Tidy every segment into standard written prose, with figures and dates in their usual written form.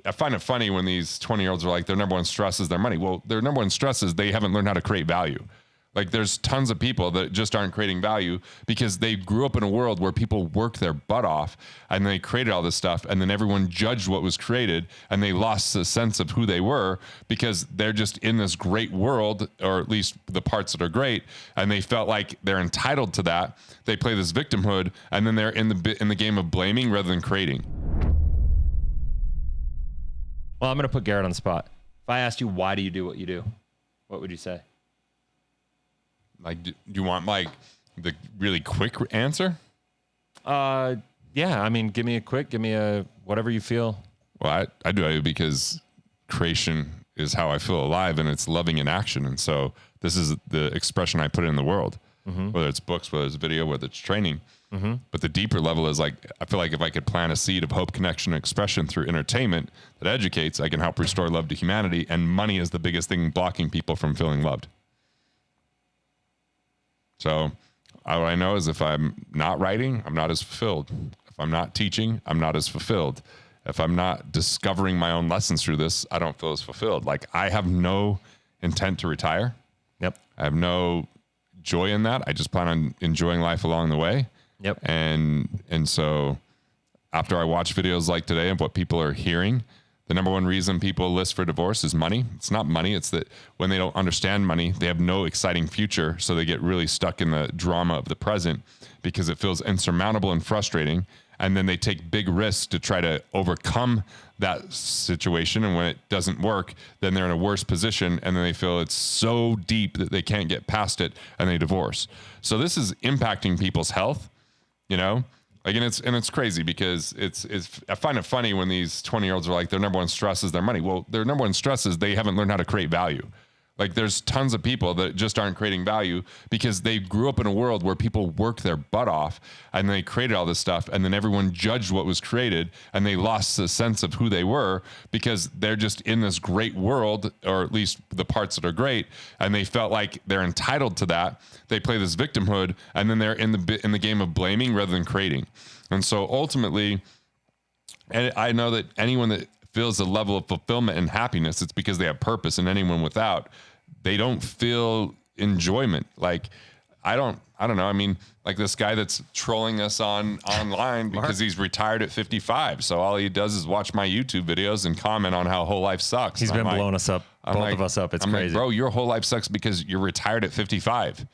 I find it funny when these 20-year-olds are like, their number one stress is their money. Well, their number one stress is they haven't learned how to create value. Like there's tons of people that just aren't creating value because they grew up in a world where people worked their butt off and they created all this stuff. And then everyone judged what was created and they lost the sense of who they were because they're just in this great world, or at least the parts that are great. And they felt like they're entitled to that. They play this victimhood and then they're in the game of blaming rather than creating. Well, I'm going to put Garrett on the spot. If I asked you, why do you do what you do? What would you say? Like, do you want like the really quick answer? Yeah. I mean, give me a whatever you feel. Well, I do it because creation is how I feel alive, and it's loving in action. And so this is the expression I put in the world, whether it's books, whether it's video, whether it's training. But the deeper level is like, I feel like if I could plant a seed of hope, connection, and expression through entertainment that educates, I can help restore love to humanity. And money is the biggest thing blocking people from feeling loved. So what I know is if I'm not writing, I'm not as fulfilled. If I'm not teaching, I'm not as fulfilled. If I'm not discovering my own lessons through this, I don't feel as fulfilled. Like I have no intent to retire. Yep. I have no joy in that. I just plan on enjoying life along the way. Yep. And so after I watch videos like today of what people are hearing, the number one reason people list for divorce is money. It's not money. It's that when they don't understand money, they have no exciting future. So they get really stuck in the drama of the present because it feels insurmountable and frustrating. And then they take big risks to try to overcome that situation. And when it doesn't work, then they're in a worse position. And then they feel it's so deep that they can't get past it and they divorce. So this is impacting people's health, you know? Like, and it's crazy because I find it funny when these 20-year-olds are like, their number one stress is their money. Well, their number one stress is they haven't learned how to create value. Like there's tons of people that just aren't creating value because they grew up in a world where people worked their butt off and they created all this stuff. And then everyone judged what was created and they lost the sense of who they were because they're just in this great world, or at least the parts that are great. And they felt like they're entitled to that. They play this victimhood and then they're in the game of blaming rather than creating. And so ultimately, and I know that anyone that feels a level of fulfillment and happiness, it's because they have purpose, and anyone without, they don't feel enjoyment. Like, I don't know. I mean, like this guy that's trolling us online because he's retired at 55. So all he does is watch my YouTube videos and comment on how whole life sucks. He's been blowing us up, both of us up. It's crazy. Like, bro, your whole life sucks because you're retired at 55.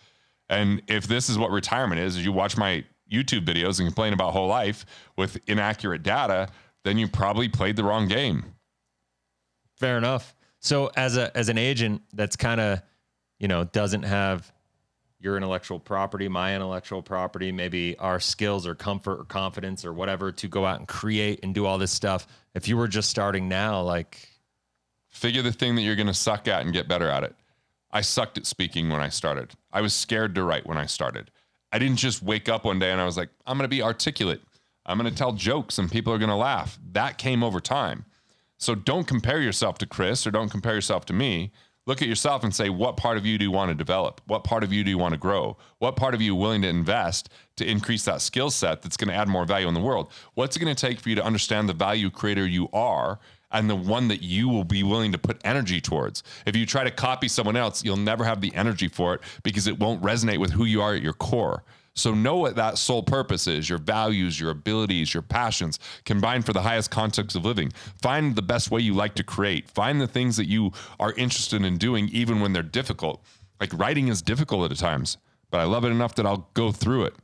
And if this is what retirement is you watch my YouTube videos and complain about whole life with inaccurate data, then you probably played the wrong game. Fair enough. So as an agent that's kind of, doesn't have your intellectual property, my intellectual property, maybe our skills or comfort or confidence or whatever to go out and create and do all this stuff. If you were just starting now, like, figure the thing that you're going to suck at and get better at it. I sucked at speaking when I started. I was scared to write when I started. I didn't just wake up one day and I was like, I'm going to be articulate. I'm going to tell jokes and people are going to laugh. That came over time. So don't compare yourself to Chris or don't compare yourself to me. Look at yourself and say, what part of you do you want to develop? What part of you do you want to grow? What part of you are willing to invest to increase that skill set that's going to add more value in the world? What's it going to take for you to understand the value creator you are and the one that you will be willing to put energy towards? If you try to copy someone else, you'll never have the energy for it because it won't resonate with who you are at your core. So know what that sole purpose is, your values, your abilities, your passions, combined for the highest context of living. Find the best way you like to create. Find the things that you are interested in doing, even when they're difficult. Like writing is difficult at times, but I love it enough that I'll go through it.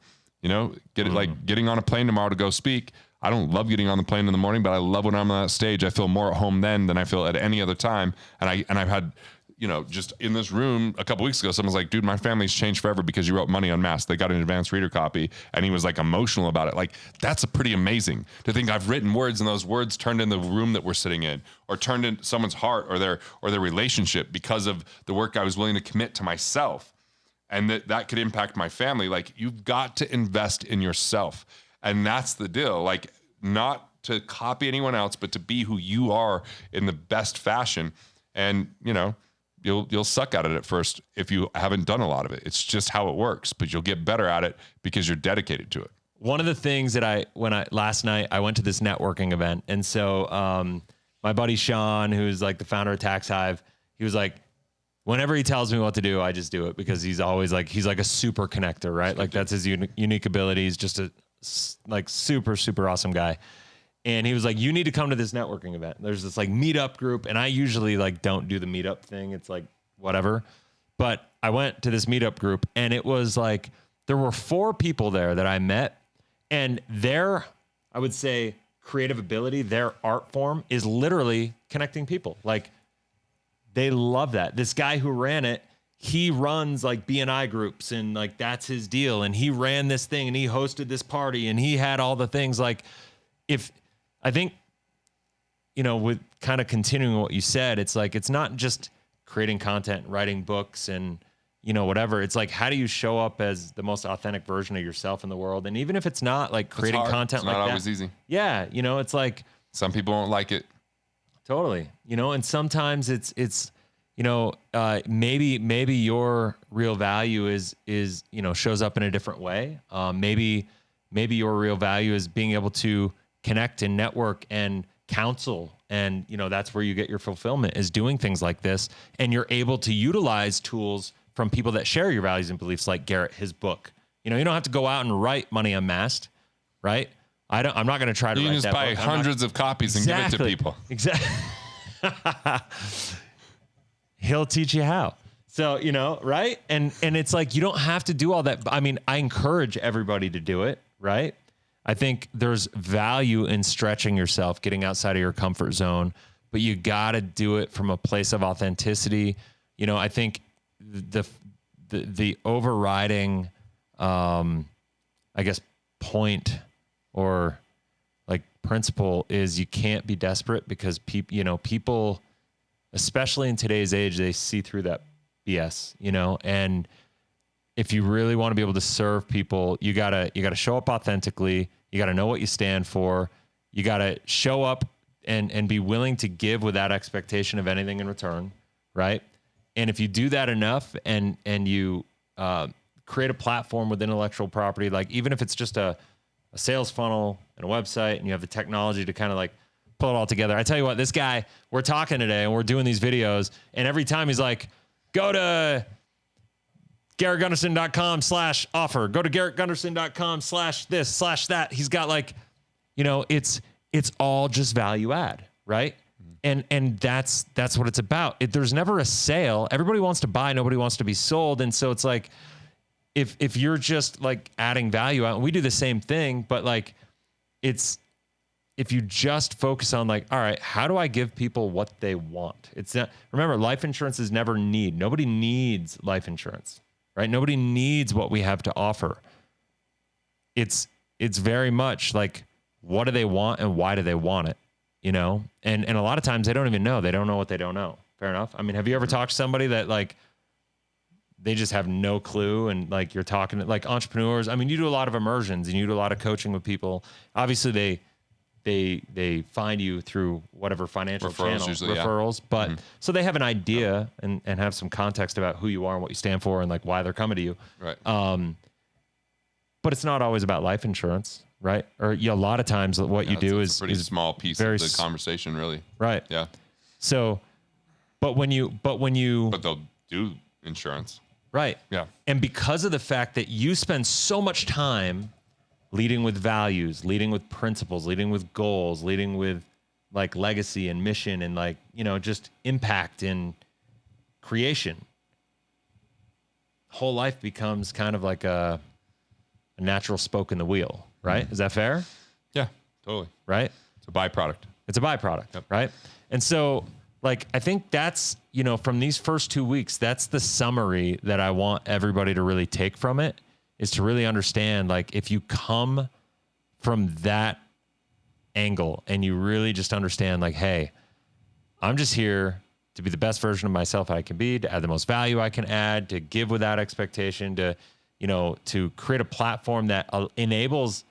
Get it like getting on a plane tomorrow to go speak. I don't love getting on the plane in the morning, but I love when I'm on that stage. I feel more at home then than I feel at any other time. And I've had, just in this room a couple weeks ago, someone's like, dude, my family's changed forever because you wrote Money Unmasked. They got an advanced reader copy. And he was like emotional about it. Like, that's a pretty amazing to think I've written words and those words turned in the room that we're sitting in or turned in someone's heart or their relationship because of the work I was willing to commit to myself. And that could impact my family. Like, you've got to invest in yourself. And that's the deal. Like, not to copy anyone else, but to be who you are in the best fashion. And, you'll suck at it at first if you haven't done a lot of it. It's just how it works, but you'll get better at it because you're dedicated to it. One of the things that last night I went to this networking event. And so my buddy Sean, who's like the founder of Tax Hive, he was like, whenever he tells me what to do, I just do it, because he's always like, he's like a super connector, right? Like that's his unique ability. He's just a like super, super awesome guy. And he was like, you need to come to this networking event. There's this like meetup group. And I usually like don't do the meetup thing. It's like whatever. But I went to this meetup group, and it was like, there were 4 people there that I met, and their, I would say, creative ability, their art form is literally connecting people. Like, they love that. This guy who ran it, he runs like BNI groups, and like that's his deal. And he ran this thing, and he hosted this party, and he had all the things. Like, if I think, you know, with kind of continuing what you said, it's like, it's not just creating content, writing books, and, you know, whatever. It's like, how do you show up as the most authentic version of yourself in the world? And even if it's not like creating content like that, it's not always easy. Yeah. You know, it's like, some people won't like it. Totally. You know, and sometimes it's, you know, maybe your real value is, you know, shows up in a different way. Maybe your real value is being able to connect and network and counsel. And, you know, that's where you get your fulfillment, is doing things like this. And you're able to utilize tools from people that share your values and beliefs, like Garrett, his book. You know, you don't have to go out and write Money Unmasked, right? I'm not going to try to you write can just that buy book. hundreds of copies and give it to people. Exactly. He'll teach you how. So, you know, right? And it's like, you don't have to do all that. I mean, I encourage everybody to do it, right? I think there's value in stretching yourself, getting outside of your comfort zone, but you got to do it from a place of authenticity. You know, I think the overriding, I guess, point or like principle is, you can't be desperate, because people, especially in today's age, they see through that BS, you know. And if you really want to be able to serve people, you gotta show up authentically. You gotta know what you stand for. You gotta show up and be willing to give without expectation of anything in return, right? And if you do that enough, and you create a platform with intellectual property, like even if it's just a sales funnel and a website, and you have the technology to kind of like pull it all together. I tell you what, this guy, we're talking today and we're doing these videos, and every time he's like, go to GarrettGunderson.com/offer, go to GarrettGunderson.com/this/that. He's got like, you know, it's all just value add, right? And that's what it's about. There's never a sale. Everybody wants to buy, nobody wants to be sold. And so it's like, if you're just like adding value out, and we do the same thing, but like, it's, if you just focus on like, all right, how do I give people what they want? It's not, remember, life insurance is never need. Nobody needs life insurance, right? Nobody needs what we have to offer. It's very much like, what do they want and why do they want it? You know? And a lot of times they don't even know. They don't know what they don't know. Fair enough. I mean, have you ever talked to somebody that like, they just have no clue, and like you're talking to like entrepreneurs? I mean, you do a lot of immersions and you do a lot of coaching with people. Obviously they find you through whatever financial channel, usually, referrals, but so they have an idea and have some context about who you are and what you stand for and like why they're coming to you. Right. But it's not always about life insurance, right? Or a lot of times what you do is a pretty small piece of the conversation, really. Right. Yeah. So, but they'll do insurance. Right. Yeah. And because of the fact that you spend so much time leading with values, leading with principles, leading with goals, leading with like legacy and mission and like, you know, just impact in creation, whole life becomes kind of like a natural spoke in the wheel, right? Is that fair? Yeah, totally. Right? It's a byproduct. It's a byproduct, right? And so like, I think that's, you know, from these first 2 weeks, that's the summary that I want everybody to really take from it, is to really understand, like, if you come from that angle and you really just understand like, hey, I'm just here to be the best version of myself I can be, to add the most value I can add, to give without expectation, to, you know, to create a platform that enables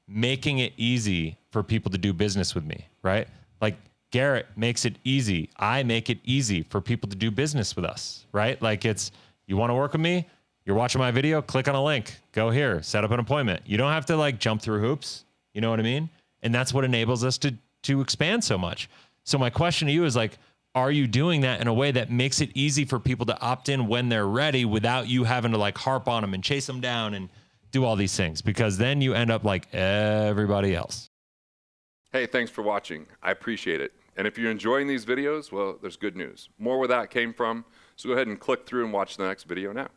making it easy for people to do business with me, right? Like Garrett makes it easy. I make it easy for people to do business with us, right? Like it's, you want to work with me? You're watching my video, click on a link, go here, set up an appointment. You don't have to like jump through hoops. You know what I mean? And that's what enables us to expand so much. So my question to you is like, are you doing that in a way that makes it easy for people to opt in when they're ready without you having to like harp on them and chase them down and do all these things? Because then you end up like everybody else. Hey, thanks for watching. I appreciate it. And if you're enjoying these videos, well, there's good news. More where that came from. So go ahead and click through and watch the next video now.